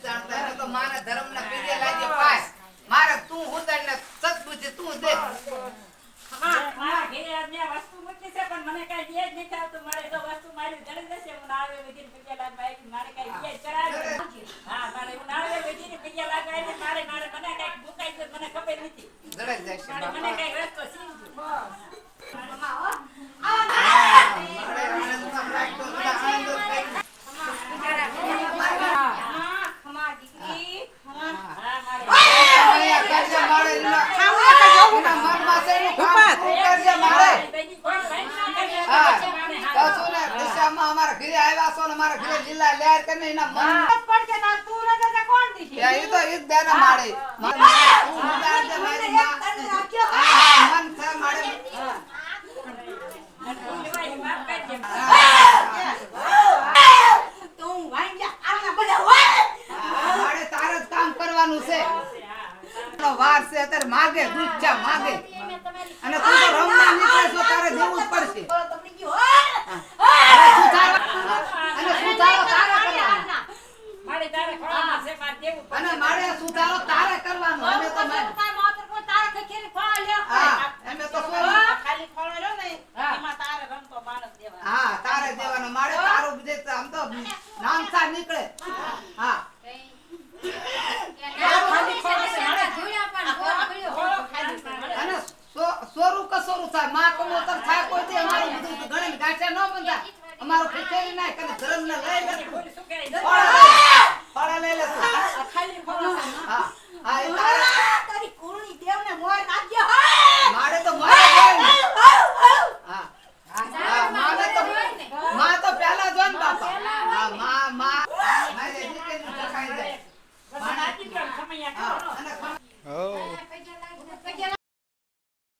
જાણતા એને તો મારા ધર્મના પીડે લાગે પાસ મારે તું ઉતાર ને સદબુદ્ધિ તું દે મારા ઘરે આજને વસ્તુ મૂકી છે પણ મને કઈ દે જ નથી આવતું મારે તો વસ્તુ મારી જડી જશે હું આવે વિધિન પીડે લાગ બાઈ મારે કઈ દે ચડાવે હા મારે હું આવે વિધિન પીડે લાગ બાઈ મારે મને કઈ ભૂકાઈ ગયો મને ખબર નથી જડે જશે મને કઈ રસ્તો સીંજો અમારા ઘરે આવ્યા છો ને મારા ઘરે લીલા લહેર કરીને એના મન પડકે ના તું ન જશે કોણ દીધી એ તો ઈદ બેના માડે મન ઉડાડે મારી મન છે માડે તું વાંગ્યા આના બધા હોય માડે તારે જ કામ કરવાનું છે વાર છે અત્યારે માગે દુચ્ચા માગે અને તું તો રમવા નીકળે છો તારે દેવું જ પડશે તમને કી હોય અને સુધારો તારે કરવાનો મારે તારે ખોળામાં છે મારે દેવું પડે અને મારે સુધારો તારે કરવાનો અમે તો તાર માત્ર કોઈ તારે ખખેરી ખોળા લે હા અમે તો ખાલી ખોળો લ્યો ને એમાં તારે રમતો માણસ દેવાનો હા તારે દેવાનો મારે તારું જે આમ તો નામસા નીકળે હા અને સોરું કસોરું થાય માં કમોતર થાય કોઈ દે અમારું બધું ગણે ગાંઠિયા ન બંધા અમારું ખીચડી નાય કને ધર્મ ને લઈ લે ફળા લઈ લે ખાલી ખોળો હા હા એ તારે તારી કુરણી દેવને મોય નાખજે